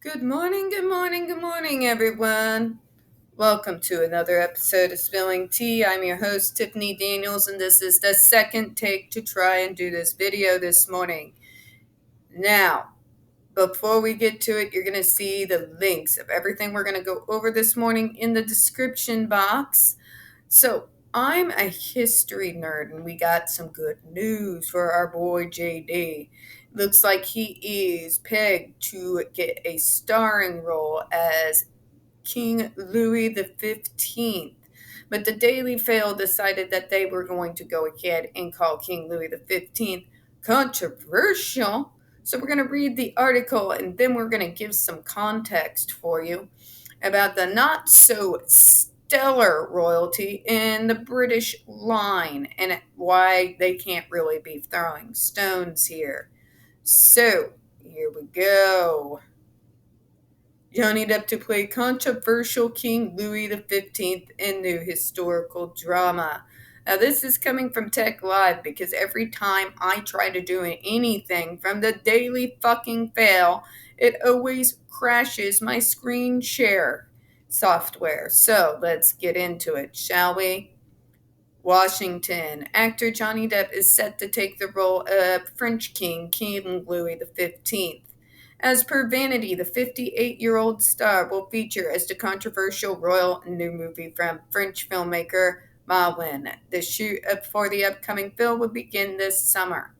Good morning, good morning, good morning, everyone. Welcome to another episode of Spilling Tea. I'm your host, Tiffany Daniels, and this is the second take to try and do this video this morning. Now, before we get to it, you're going to see the links of everything we're going to go over this morning in the description box. So, I'm a history nerd, and we got some good news for our boy JD. Looks like he is pegged to get a starring role as King Louis XV. But the Daily Fail decided that they were going to go ahead and call King Louis XV controversial. So we're going to read the article and then we're going to give some context for you about the not so stellar royalty in the British line and why they can't really be throwing stones here. So here we go. Johnny Depp to play controversial King Louis XV in new historical drama. Now, this is coming from Tech Live because every time I try to do anything from the Daily fucking Fail, it always crashes my screen share software. So let's get into it, shall we? Washington. Actor Johnny Depp is set to take the role of French King, King Louis XV. As per Vanity, the 58-year-old star will feature as the controversial royal new movie from French filmmaker Ma Win. The shoot for the upcoming film will begin this summer.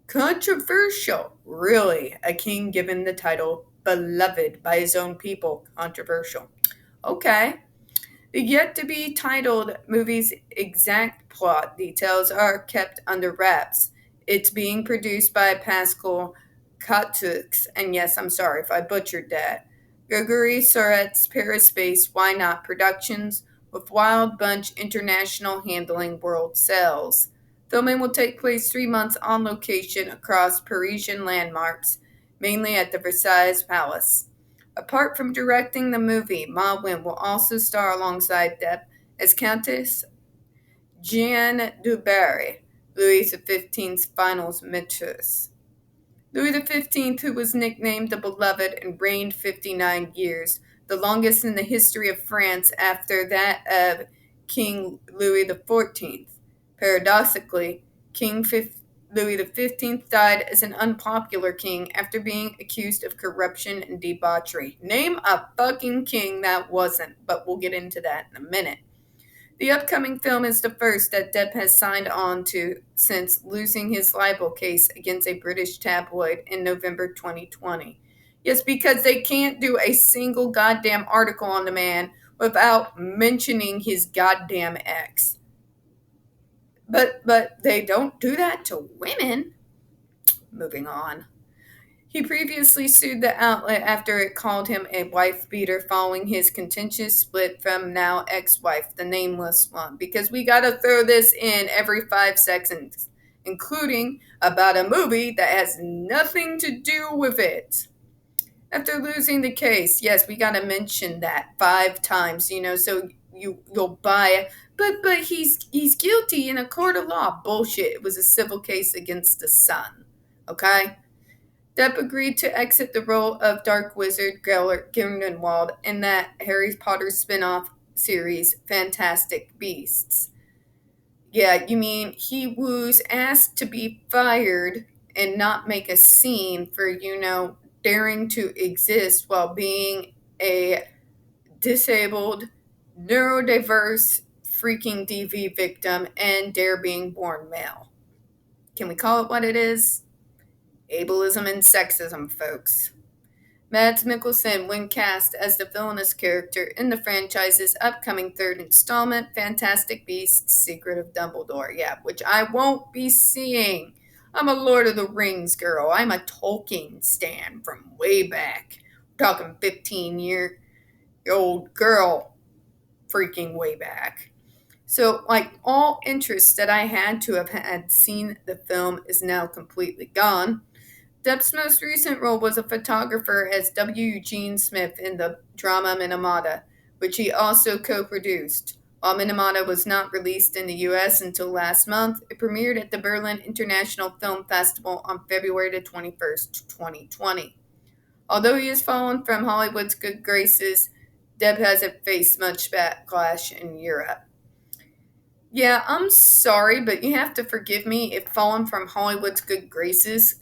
Controversial. Really? A king given the title beloved by his own people. Controversial. Okay. The yet to be titled movie's exact plot details are kept under wraps. It's being produced by Pascal Katux, and yes, I'm sorry if I butchered that. Gregory Soret's Paris based Why Not Productions, with Wild Bunch International handling world sales. Filming will take place 3 months on location across Parisian landmarks, mainly at the Versailles Palace. Apart from directing the movie, Ma Win will also star alongside Depp as Countess Jeanne du Barry, Louis XV's final mistress. Louis XV, who was nicknamed the Beloved and reigned 59 years, the longest in the history of France after that of King Louis XIV. Paradoxically, King Louis XV died as an unpopular king after being accused of corruption and debauchery. Name a fucking king that wasn't, but we'll get into that in a minute. The upcoming film is the first that Depp has signed on to since losing his libel case against a British tabloid in November 2020. Yes, because they can't do a single goddamn article on the man without mentioning his goddamn ex. But they don't do that to women. Moving on. He previously sued the outlet after it called him a wife beater following his contentious split from now ex wife, the nameless one, because we gotta throw this in every 5 seconds, including about a movie that has nothing to do with it. After losing the case, yes, we gotta mention that 5 times, so you'll buy it. But he's guilty in a court of law. Bullshit. It was a civil case against the son. Okay? Depp agreed to exit the role of Dark Wizard Gellert Grindelwald in that Harry Potter spin-off series Fantastic Beasts. Yeah, you mean he was asked to be fired and not make a scene for, daring to exist while being a disabled, neurodiverse, freaking DV victim and dare being born male. Can we call it what it is? Ableism and sexism, folks. Mads Mikkelsen, when cast as the villainous character in the franchise's upcoming third installment, Fantastic Beasts: Secret of Dumbledore. Yeah, which I won't be seeing. I'm a Lord of the Rings girl. I'm a Tolkien stan from way back. We're talking 15-year-old girl, freaking way back. So, like, all interest that I had to have had seen the film is now completely gone. Depp's most recent role was a photographer as W. Eugene Smith in the drama Minamata, which he also co produced. While Minamata was not released in the US until last month, it premiered at the Berlin International Film Festival on February the 21st, 2020. Although he has fallen from Hollywood's good graces, Depp hasn't faced much backlash in Europe. Yeah, I'm sorry, but you have to forgive me if fallen from Hollywood's good graces,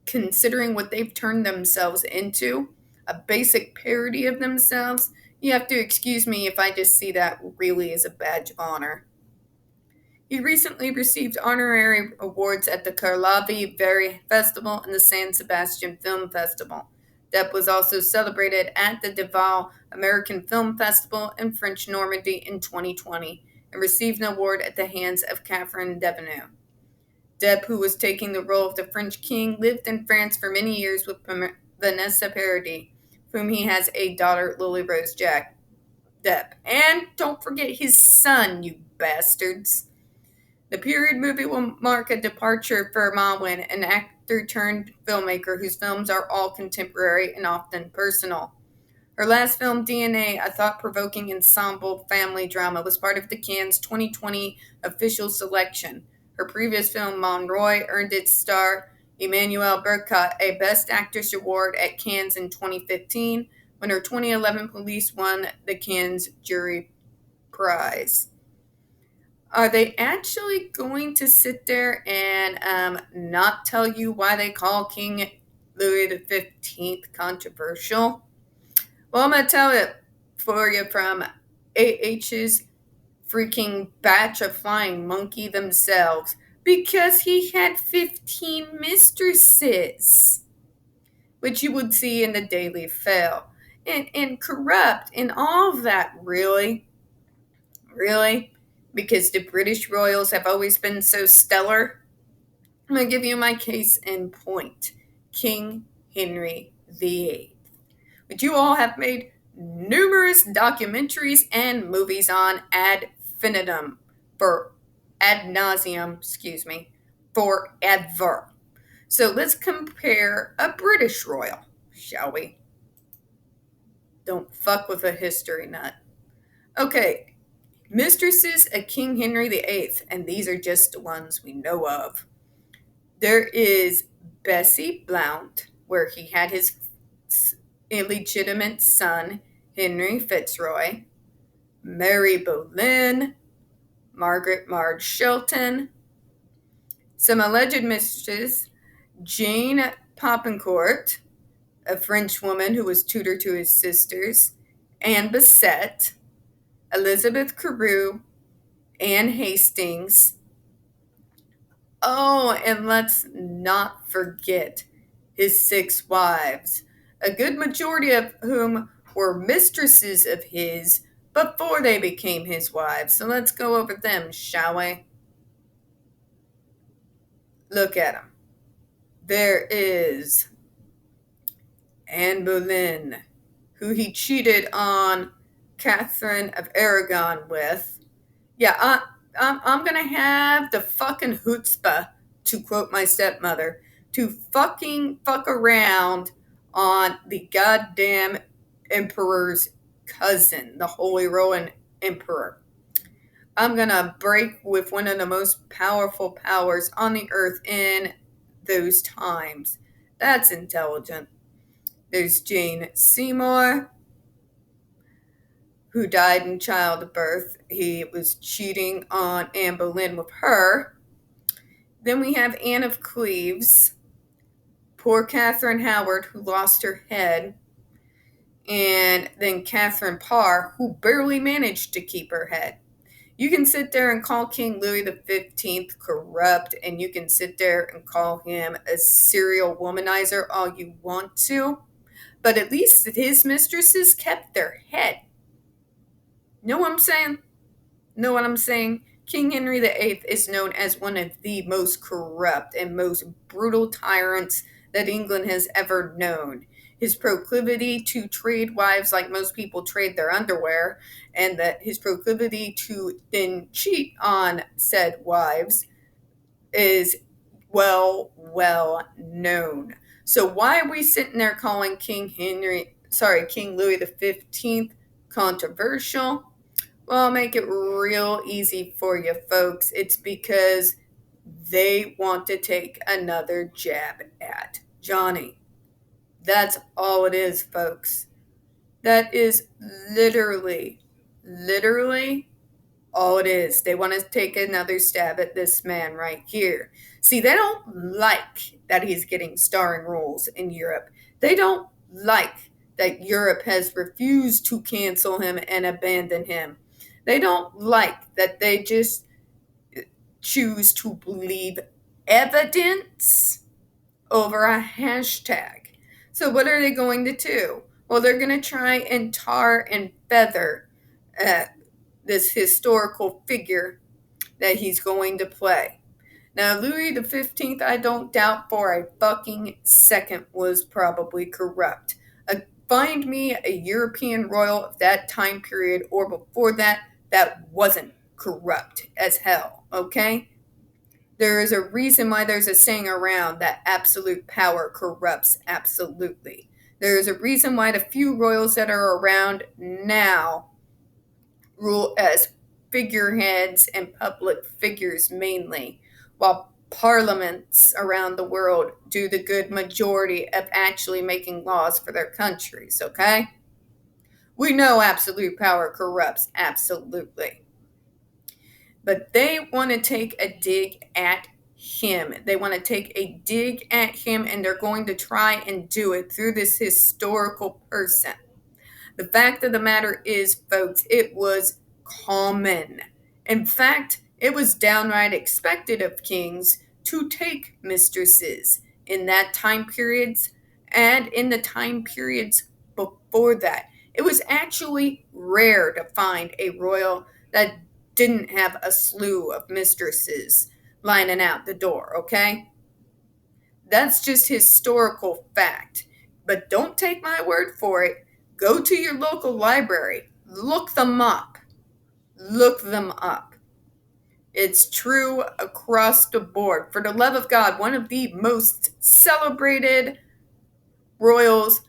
considering what they've turned themselves into, a basic parody of themselves, you have to excuse me if I just see that really as a badge of honor. He recently received honorary awards at the Karlovy Vary Festival and the San Sebastian Film Festival. Depp was also celebrated at the Deauville American Film Festival in French Normandy in 2020 and received an award at the hands of Catherine Deneuve. Depp, who was taking the role of the French king, lived in France for many years with Vanessa Paradis, whom he has a daughter, Lily Rose Jack Depp. And don't forget his son, you bastards. The period movie will mark a departure for Ma Wen, an actor turned filmmaker whose films are all contemporary and often personal. Her last film, DNA, a thought-provoking ensemble family drama, was part of the Cannes 2020 official selection. Her previous film, Mon Roi, earned its star Emmanuelle Berkat a Best Actress award at Cannes in 2015, when her 2011 Police won the Cannes Jury Prize. Are they actually going to sit there and not tell you why they call King Louis XV controversial? Well, I'm going to tell it for you from AH's freaking batch of flying monkey themselves. Because he had 15 mistresses, which you would see in the Daily Fail. And corrupt and all of that, really? Really? Because the British royals have always been so stellar? I'm going to give you my case in point. King Henry VIII, which you all have made numerous documentaries and movies on ad infinitum, for ad nauseum, forever. So let's compare a British royal, shall we? Don't fuck with a history nut. Okay, mistresses of King Henry VIII, and these are just the ones we know of. There is Bessie Blount, where he had his illegitimate son, Henry Fitzroy, Mary Boleyn, Margaret Marge Shelton, some alleged mistresses, Jane Popincourt, a French woman who was tutor to his sisters, Anne Bassett, Elizabeth Carew, Anne Hastings. Oh, and let's not forget his 6 wives, a good majority of whom were mistresses of his before they became his wives. So let's go over them, shall we? Look at them. There is Anne Boleyn, who he cheated on Catherine of Aragon with. Yeah, I'm going to have the fucking chutzpah, to quote my stepmother, to fucking fuck around on the goddamn emperor's cousin, the Holy Roman Emperor. I'm going to break with one of the most powerful powers on the earth in those times. That's intelligent. There's Jane Seymour, who died in childbirth. He was cheating on Anne Boleyn with her. Then we have Anne of Cleves, poor Catherine Howard, who lost her head. And then Catherine Parr, who barely managed to keep her head. You can sit there and call King Louis XV corrupt, and you can sit there and call him a serial womanizer all you want to, but at least his mistresses kept their head. Know what I'm saying? Know what I'm saying? King Henry VIII is known as one of the most corrupt and most brutal tyrants that England has ever known. His proclivity to trade wives like most people trade their underwear, and that his proclivity to then cheat on said wives is well known. So why are we sitting there calling King Louis XV controversial? Well, I'll make it real easy for you folks. It's because they want to take another jab at Johnny. That's all it is, folks. That is literally all it is. They want to take another stab at this man right here. See, they don't like that he's getting starring roles in Europe. They don't like that Europe has refused to cancel him and abandon him. They don't like that they just choose to believe evidence over a hashtag. So, what are they going to do? Well, they're going to try and tar and feather this historical figure that he's going to play. Now, Louis XV, I don't doubt for a fucking second, was probably corrupt. Find me a European royal of that time period or before that wasn't corrupt as hell, okay? There is a reason why there's a saying around that absolute power corrupts absolutely. There is a reason why the few royals that are around now rule as figureheads and public figures mainly, while parliaments around the world do the good majority of actually making laws for their countries, okay? We know absolute power corrupts, absolutely. But they want to take a dig at him. They want to take a dig at him, and they're going to try and do it through this historical person. The fact of the matter is, folks, it was common. In fact, it was downright expected of kings to take mistresses in that time periods and in the time periods before that. It was actually rare to find a royal that didn't have a slew of mistresses lining out the door, okay? That's just historical fact. But don't take my word for it. Go to your local library. Look them up. Look them up. It's true across the board. For the love of God, one of the most celebrated royals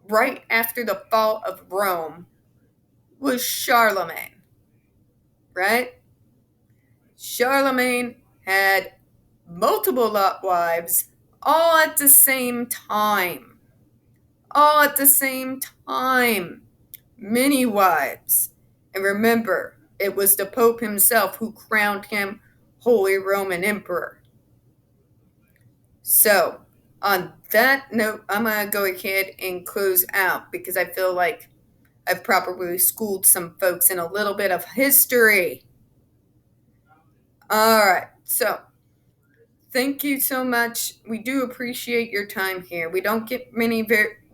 right after the fall of Rome was Charlemagne, right? Charlemagne had multiple wives all at the same time. All at the same time. Many wives. And remember, it was the Pope himself who crowned him Holy Roman Emperor. So, on that note, I'm going to go ahead and close out because I feel like I've probably schooled some folks in a little bit of history. All right, so thank you so much. We do appreciate your time here. We don't get many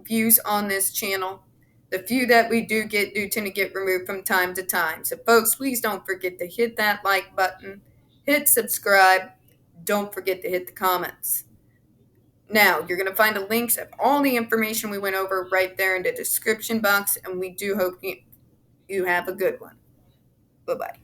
views on this channel. The few that we do get do tend to get removed from time to time. So, folks, please don't forget to hit that like button, hit subscribe. Don't forget to hit the comments. Now, you're going to find the links of all the information we went over right there in the description box, and we do hope you have a good one. Bye-bye.